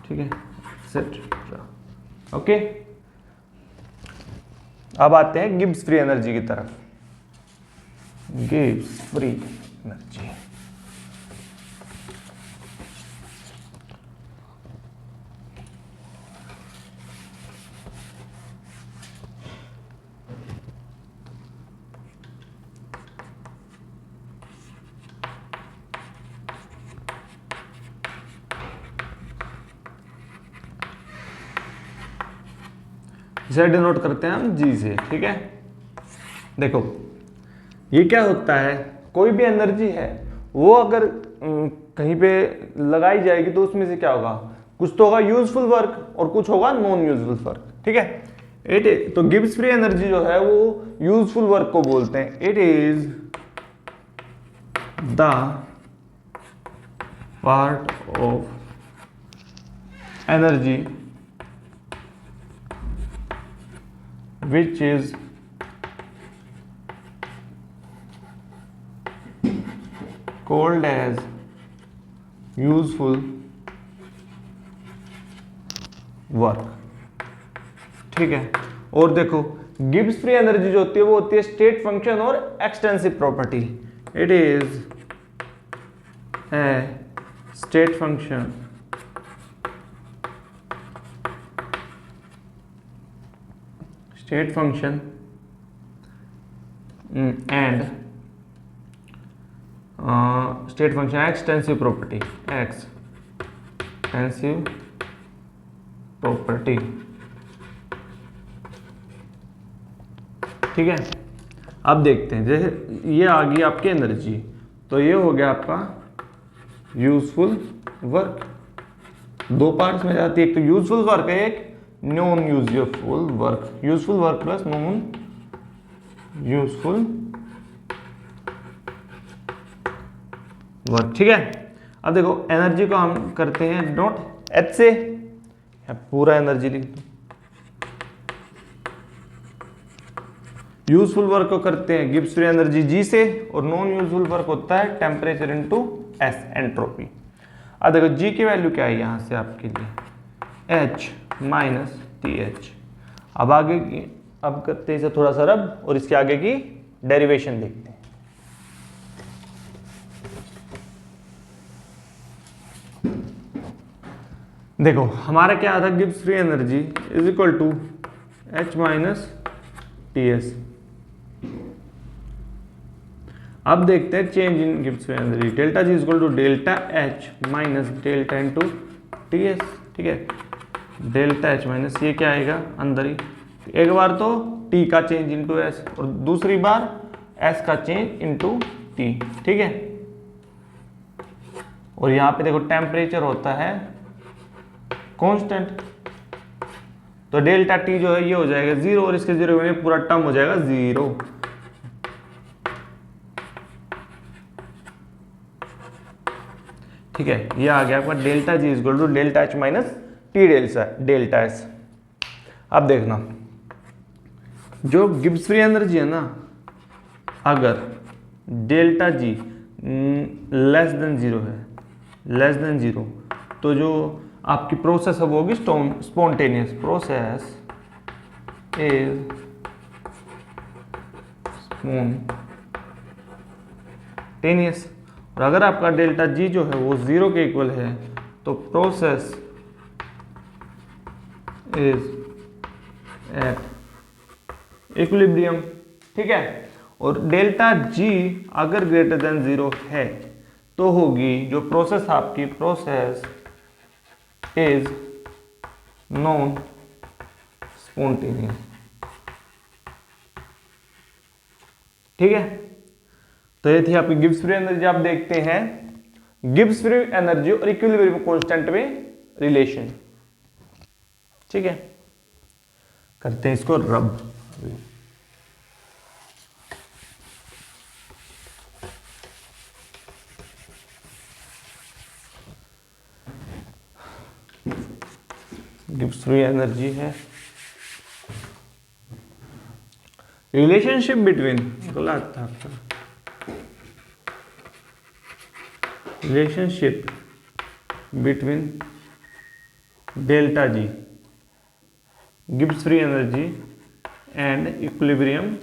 ठीक है, एक्सेट्रा। ओके, अब आते हैं गिब्स फ्री एनर्जी की तरफ। गिब्स फ्री एनर्जी, इसे डिनोट करते हैं हम जी से, ठीक है। देखो ये क्या होता है, कोई भी एनर्जी है वो अगर कहीं पे लगाई जाएगी तो उसमें से क्या होगा, कुछ तो होगा यूजफुल वर्क और कुछ होगा नॉन यूजफुल वर्क, ठीक है। तो गिब्स फ्री एनर्जी जो है वो यूजफुल वर्क को बोलते हैं। It is the part of energy which is called as useful work, ठीक है। और देखो गिब्स फ्री एनर्जी जो होती है वो होती है स्टेट फंक्शन और extensive property. It is a state function and state function extensive property, ठीक है। अब देखते हैं, जैसे ये आ गई आपकी एनर्जी, तो ये हो गया आपका यूजफुल वर्क। दो पार्ट्स में जाती है, एक तो यूजफुल वर्क है, एक non useful work. Useful work plus non useful work, ठीक है। अब देखो एनर्जी को हम करते हैं नोट एच से, पूरा एनर्जी लिख दो। यूजफुल वर्क को करते हैं गिब्स फ्री एनर्जी जी से, और नॉन यूजफुल वर्क होता है टेम्परेचर इनटू एस, एंट्रोपी। अब देखो जी की वैल्यू क्या है यहां से आपके लिए, एच माइनस टी एच। अब आगे की, अब करते हैं इसे थोड़ा सा रब और इसके आगे की डेरिवेशन देखते हैं। देखो हमारा क्या था, Gibbs free energy is equal to H minus T S. अब देखते हैं change in Gibbs free energy. Delta G equal to delta H minus delta into T S. ठीक है, डेल्टा एच माइनस ये क्या आएगा अंदर ही, एक बार तो टी का चेंज इंटू एस और दूसरी बार एस का चेंज इंटू टी। ठीक है, और यहाँ पे देखो टेम्परेचर होता है कांस्टेंट, तो डेल्टा टी जो है ये हो जाएगा जीरो और इसके जीरो में पूरा टर्म हो जाएगा जीरो। ठीक है, ये आ गया आपका delta G equal to delta H minus T delta S. अब देखना जो गिब्स फ्री एनर्जी है ना, अगर delta G less than zero है, लेस देन जीरो, तो जो आपकी प्रोसेस है वो होगी स्पॉन्टेनियस। Process is spontaneous. और अगर आपका डेल्टा जी जो है वो जीरो के इक्वल है तो प्रोसेस इज एट इक्विलिब्रियम। ठीक है, और डेल्टा जी अगर ग्रेटर देन जीरो है तो होगी जो प्रोसेस आपकी, प्रोसेस इज नॉन स्पॉन्टेनियस। ठीक है, तो ये थी आपकी गिब्स फ्री एनर्जी। आप देखते हैं गिब्स फ्री एनर्जी और इक्विलिब्रियम कांस्टेंट में रिलेशन। ठीक है, करते हैं इसको रब। गिब्स फ्री एनर्जी है, रिलेशनशिप बिटवीन, गलत था आपका, relationship between delta G Gibbs free energy and equilibrium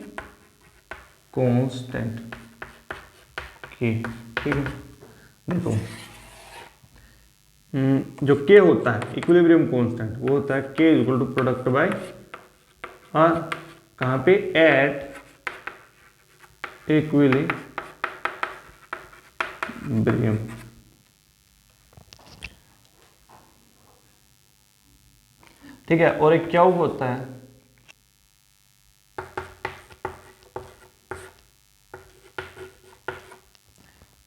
constant की। ठीक है, देखो जो के होता है इक्विलिब्रियम कांस्टेंट वो होता है K equal to product by R, कहाँ पे, एट इक्विलिब्रियम। ठीक है, और एक क्या होता है,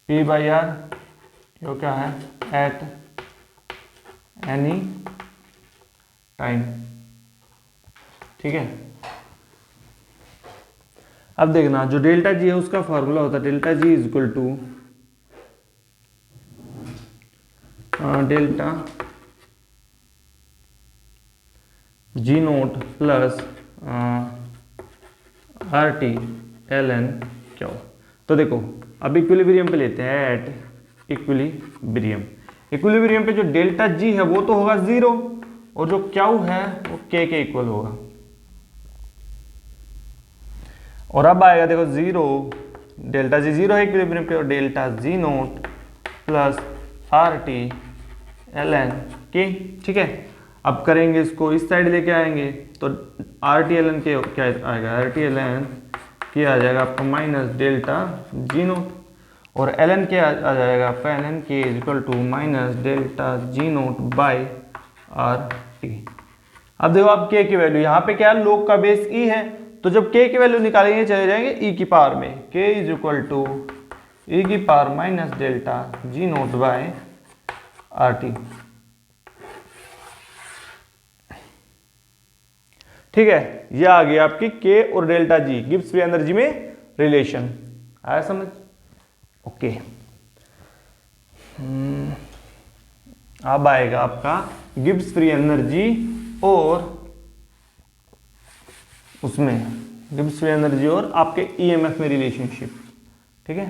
पी बाई आर, जो क्या है एट एनी टाइम। ठीक है, अब देखना जो डेल्टा जी है उसका फॉर्मूला होता है delta G is equal to delta G naught plus R T L N Q. तो देखो अब इक्विलिब्रियम पे लेते हैं, एट इक्विलिब्रियम। इक्विलिब्रियम पे जो डेल्टा जी है वो तो होगा जीरो और जो क्यू है वो के इक्वल होगा। और अब आएगा देखो जीरो, डेल्टा जी जीरो है इक्विलिब्रियम पे, और delta G naught plus R T L N K. ठीक है, अब करेंगे इसको इस साइड लेके आएंगे तो आर टी एल एन के क्या आएगा, are T L N K आ जाएगा आपका माइनस डेल्टा जी नोट, और एल एन के आ जाएगा आपका L N K is equal to minus delta G naught by R T. अब देखो आप के की वैल्यू यहाँ पे क्या है, लोग का बेस ई है, तो जब के की वैल्यू निकालेंगे चले जाएंगे ई की पावर में, के इज इक्वल टू ई की power minus delta G naught by R T. ठीक है, ये आ गया आपकी के और delta G Gibbs free energy में रिलेशन। आया समझ? ओके, अब आएगा आपका गिब्स फ्री एनर्जी और उसमें गिब्स फ्री एनर्जी और आपके ईएमएफ में रिलेशनशिप। ठीक है,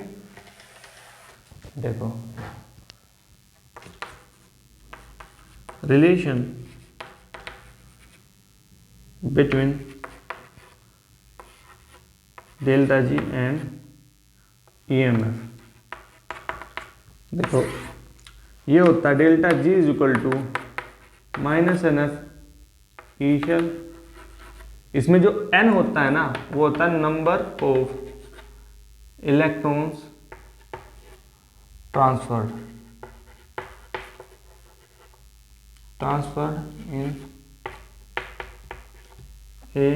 देखो relation between delta G and EMF. देखो ये होता है delta G is equal to minus N F initial इसमें जो n होता है ना वो होता है number of electrons transferred in a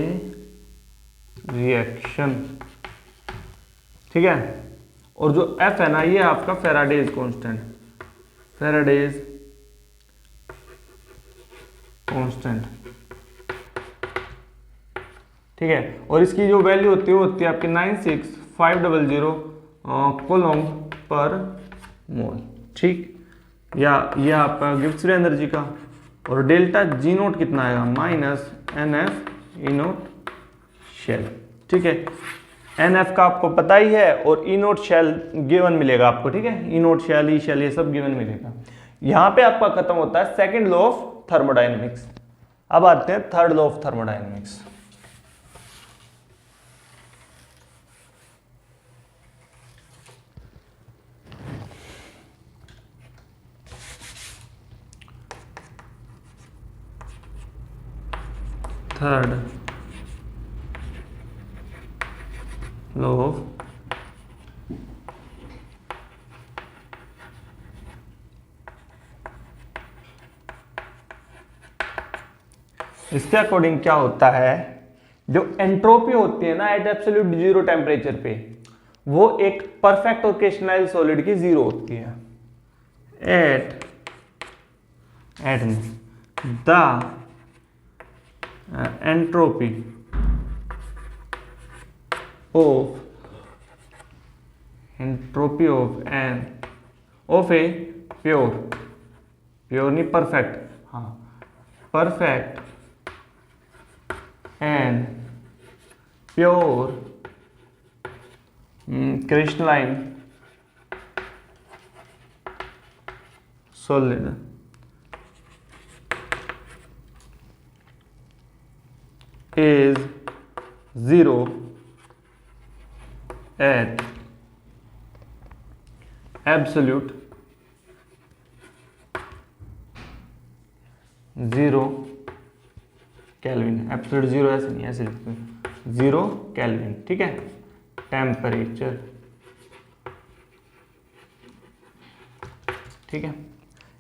reaction, ठीक है। और जो F है ना ये आपका फैराडेज कांस्टेंट, ठीक है। और इसकी जो वैल्यू होती है वो होती है आपकी 96500 कूलम्ब पर मोल, ठीक। या ये आपका गिब्स फ्री एनर्जी का। और डेल्टा जी नोट कितना आएगा -NF ई नोट शेल, ठीक है। NF का आपको पता ही है और ई नोट शेल गिवन मिलेगा आपको, ठीक है। ई नोट शेल, ई शेल ये सब गिवन मिलेगा। यहां पे आपका खत्म होता है सेकंड लॉ ऑफ थर्मोडायनेमिक्स। अब आते हैं third law of thermodynamics. Third law of इसके अकॉर्डिंग क्या होता है, जो एंट्रोपी होती है ना एट एब्सोल्यूट जीरो टेम्परेचर पे, वो एक परफेक्ट और क्रिस्टलाइन सॉलिड की जीरो होती है। At the entropy of a pure नहीं परफेक्ट, हाँ perfect and pure crystalline solid is 0 at absolute 0 kelvin. Absolute 0 ऐसे नहीं, ऐसे लिखते हैं 0 केल्विन, ठीक है। टेम्परेचर, ठीक है।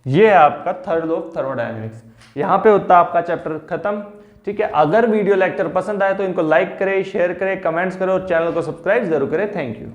ये है आपका थर्ड लॉ ऑफ थर्मोडायनेमिक्स। यहां पे होता है आपका चैप्टर खत्म, ठीक है। अगर वीडियो लेक्चर पसंद आए तो इनको लाइक करें, शेयर करें, कमेंट्स करें और चैनल को सब्सक्राइब जरूर करें। Thank you.